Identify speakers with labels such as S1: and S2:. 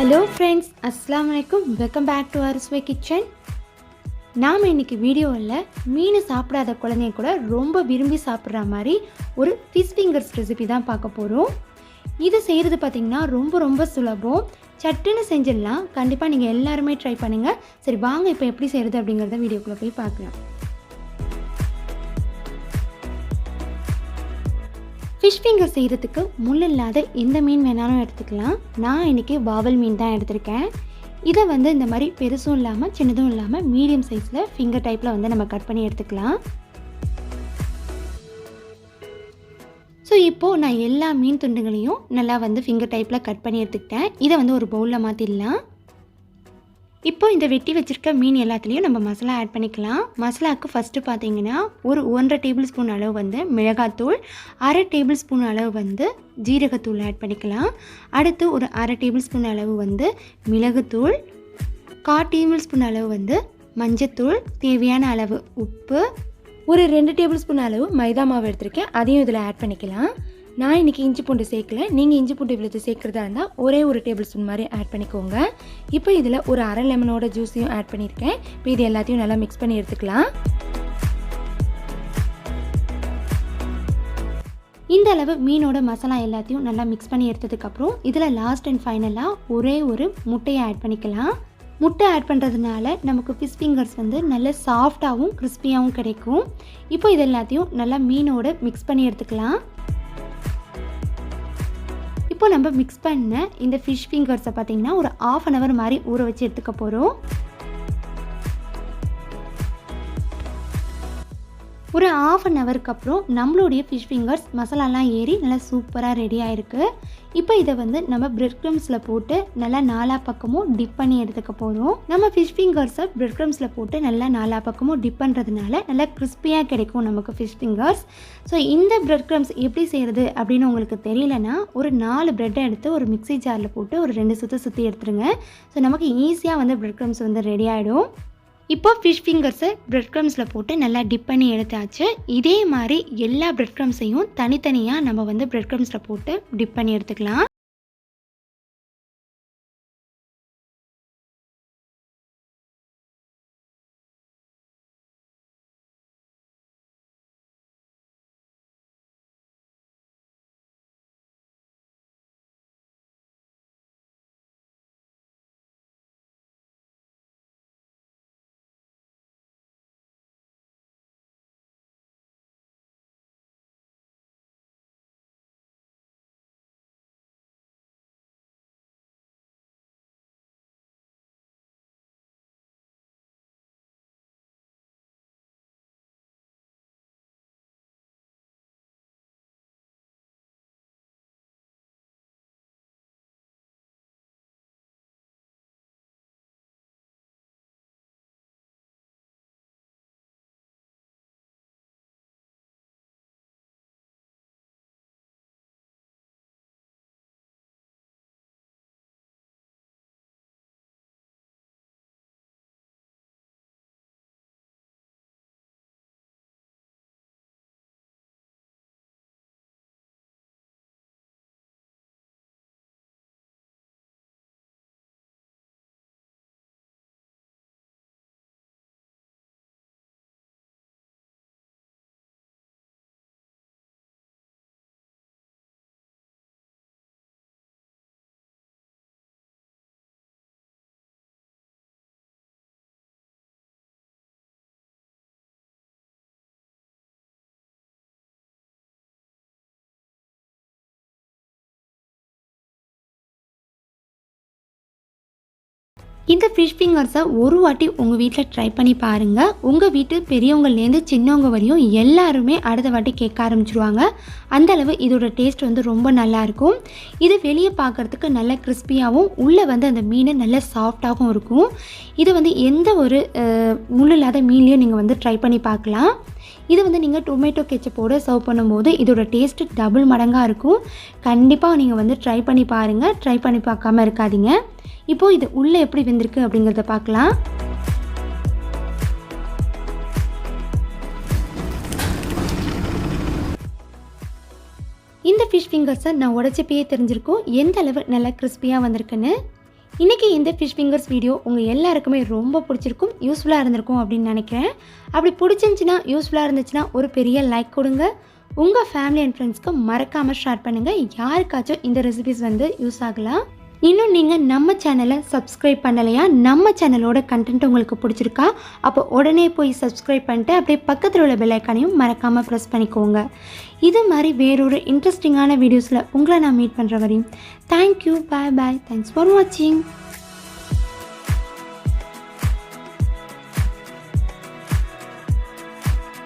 S1: Hello friends, அஸ்ஸலாமு அலைக்கும். Welcome back to அரிஸ்வே கிச்சன். நாம் இன்றைக்கி வீடியோவில் மீன் சாப்பிடாத குழந்தைங்க கூட ரொம்ப விரும்பி சாப்பிட்ற மாதிரி ஒரு ஃபிஷ் ஃபிங்கர்ஸ் ரெசிபி தான் பார்க்க போகிறோம். இது செய்கிறது பார்த்திங்கன்னா ரொம்ப சுலபம். சட்டுன்னு செஞ்சிடலாம். கண்டிப்பாக நீங்கள் எல்லாருமே ட்ரை பண்ணுங்கள். சரி வாங்க இப்போ எப்படி செய்கிறது அப்படிங்கிறத வீடியோக்குள்ளே போய் பார்க்கலாம். ஃபிஷ் ஃபிங்கர் செய்கிறதுக்கு முள் இல்லாத எந்த மீன் வேணாலும் எடுத்துக்கலாம். நான் இன்றைக்கி வாவல் மீன் தான் எடுத்திருக்கேன். இதை இந்த மாதிரி பெருசும் இல்லாமல் சின்னதும் இல்லாமல் மீடியம் சைஸில் ஃபிங்கர் டைப்பில் நம்ம கட் பண்ணி எடுத்துக்கலாம். ஸோ இப்போது நான் எல்லா மீன் துண்டுகளையும் நல்லா ஃபிங்கர் டைப்பில் கட் பண்ணி எடுத்துக்கிட்டேன். இதை ஒரு பவுலில் மாற்றிடலாம். இப்போ இந்த வெட்டி வச்சுருக்க மீன் எல்லாத்துலேயும் நம்ம மசாலா ஆட் பண்ணிக்கலாம். மசாலாவுக்கு ஃபஸ்ட்டு பார்த்தீங்கன்னா ஒரு 1.5 டேபிள் ஸ்பூன் அளவு மிளகாத்தூள், 1/2 டேபிள் ஸ்பூன் அளவு ஜீரகத்தூள் ஆட் பண்ணிக்கலாம். அடுத்து ஒரு 1/2 டேபிள் ஸ்பூன் அளவு மிளகுத்தூள், 1/4 டேபிள் ஸ்பூன் அளவு மஞ்சத்தூள், தேவையான அளவு உப்பு, ஒரு 2 டேபிள் ஸ்பூன் அளவு மைதா மாவு எடுத்திருக்கேன். அதையும் இதில் ஆட் பண்ணிக்கலாம். நான் இன்றைக்கி இஞ்சி பூண்டு சேர்க்கல. நீங்கள் இஞ்சி பூண்டு விழுத்து சேர்க்குறதா இருந்தால் ஒரே ஒரு டேபிள் ஸ்பூன் மாதிரி ஆட் பண்ணிக்கோங்க. இப்போ இதில் ஒரு 1/2 லெமனோட ஜூஸையும் ஆட் பண்ணியிருக்கேன். இப்போ இது எல்லாத்தையும் நல்லா மிக்ஸ் பண்ணி எடுத்துக்கலாம். இந்த அளவு மீனோட மசாலா எல்லாத்தையும் நல்லா மிக்ஸ் பண்ணி எடுத்ததுக்கப்புறம் இதில் லாஸ்ட் அண்ட் ஃபைனலாக ஒரே ஒரு முட்டையை ஆட் பண்ணிக்கலாம். முட்டை ஆட் பண்ணுறதுனால நமக்கு ஃபிஷ் ஃபிங்கர்ஸ் நல்ல சாஃப்டாகவும் கிறிஸ்பியாகவும் கிடைக்கும். இப்போ இது எல்லாத்தையும் நல்லா மீனோட மிக்ஸ் பண்ணி எடுத்துக்கலாம். இப்போ நம்ம மிக்ஸ் பண்ண இந்த ஃபிஷ் ஃபிங்கர்ஸை பார்த்திங்கன்னா ஒரு 1/2 hour மாதிரி ஊற வச்சு எடுத்துக்க போகிறோம். ஒரு 1/2 hourக்கு அப்புறம் நம்மளுடைய ஃபிஷ் ஃபிங்கர்ஸ் மசாலாலாம் ஏறி நல்லா சூப்பராக ரெடி ஆகிருக்கு. இப்போ இதை நம்ம பிரெட் க்ரம்ஸில் போட்டு நல்லா 4 பக்கமும் டிப் பண்ணி எடுத்துக்க போகிறோம். நம்ம ஃபிஷ் ஃபிங்கர்ஸை பிரெட் க்ரம்ஸில் போட்டு நல்லா 4 பக்கமும் டிப் பண்ணுறதுனால நல்லா கிறிஸ்பியாக கிடைக்கும் நமக்கு ஃபிஷ் ஃபிங்கர்ஸ். ஸோ இந்த பிரெட் க்ரம்ஸ் எப்படி செய்கிறது அப்படின்னு உங்களுக்கு தெரியலனா ஒரு 4 ப்ரெட்டை எடுத்து ஒரு மிக்ஸி ஜாரில் போட்டு ஒரு 2 சுற்றி எடுத்துருங்க. ஸோ நமக்கு ஈஸியாக பிரெட் க்ரம்ஸ் ரெடி ஆகிடும். இப்போ ஃபிஷ் ஃபிங்கர்ஸை பிரெட் க்ரம்ஸில் போட்டு நல்லா டிப் பண்ணி எடுத்தாச்சு. இதே மாதிரி எல்லா பிரெட் க்ரம்ஸையும் தனித்தனியாக நம்ம பிரெட் க்ரம்ஸில் போட்டு டிப் பண்ணி எடுத்துக்கலாம். இந்த ஃபிஷ் ஃபிங்கர்ஸை ஒரு வாட்டி உங்கள் வீட்டில் ட்ரை பண்ணி பாருங்கள். உங்கள் வீட்டு பெரியவங்கள்லேருந்து சின்னவங்க வரையும் எல்லாருமே அடுத்த வாட்டி கேட்க ஆரம்பிச்சிருவாங்க. அந்தளவு இதோட டேஸ்ட் ரொம்ப நல்லாயிருக்கும். இது வெளியே பார்க்குறதுக்கு நல்ல கிறிஸ்பியாகவும் உள்ளே அந்த மீன் நல்ல சாஃப்டாகவும் இருக்கும். இது எந்த ஒரு முள் இல்லாத மீன்லேயும் நீங்கள் ட்ரை பண்ணி பார்க்கலாம். இது நீங்கள் டொமேட்டோ கெச்சப்போடு சர்வ் பண்ணும்போது இதோட டேஸ்ட்டு டபுள் மடங்காக இருக்கும். கண்டிப்பாக நீங்கள் ட்ரை பண்ணி பாருங்கள். ட்ரை பண்ணி பார்க்காம இருக்காதீங்க. இப்போது இது உள்ளே எப்படி வெந்திருக்கு அப்படிங்கிறத பார்க்கலாம். இந்த ஃபிஷ் ஃபிங்கர்ஸை நான் உடைச்சப்பயே தெரிஞ்சிருக்கும் எந்த அளவு நல்லா கிறிஸ்பியாக வந்திருக்குன்னு. இன்றைக்கி இந்த ஃபிஷ் ஃபிங்கர்ஸ் வீடியோ உங்கள் எல்லாருக்குமே ரொம்ப பிடிச்சிருக்கும், யூஸ்ஃபுல்லாக இருந்திருக்கும் அப்படின்னு நினைக்கிறேன். அப்படி பிடிச்சிருந்துச்சின்னா, யூஸ்ஃபுல்லாக இருந்துச்சுன்னா ஒரு பெரிய லைக் கொடுங்க. உங்கள் ஃபேமிலி அண்ட் ஃப்ரெண்ட்ஸ்க்கு மறக்காமல் ஷேர் பண்ணுங்கள். யாருக்காச்சும் இந்த ரெசிபிஸ் வந்து யூஸ் ஆகலாம். இன்னும் நீங்கள் நம்ம சேனலை சப்ஸ்கிரைப் பண்ணலையா? நம்ம சேனலோட கண்டென்ட் உங்களுக்கு பிடிச்சிருக்கா? அப்போ உடனே போய் சப்ஸ்கிரைப் பண்ணிட்டு அப்படியே பக்கத்தில் உள்ள பெல் ஐக்கானையும் மறக்காமல் ப்ரெஸ் பண்ணிக்கோங்க. இது மாதிரி வேறொரு இன்ட்ரெஸ்டிங்கான வீடியோஸில் உங்களை நான் மீட் பண்ணுற வரையும் thank you, bye bye, thanks for வாட்சிங்.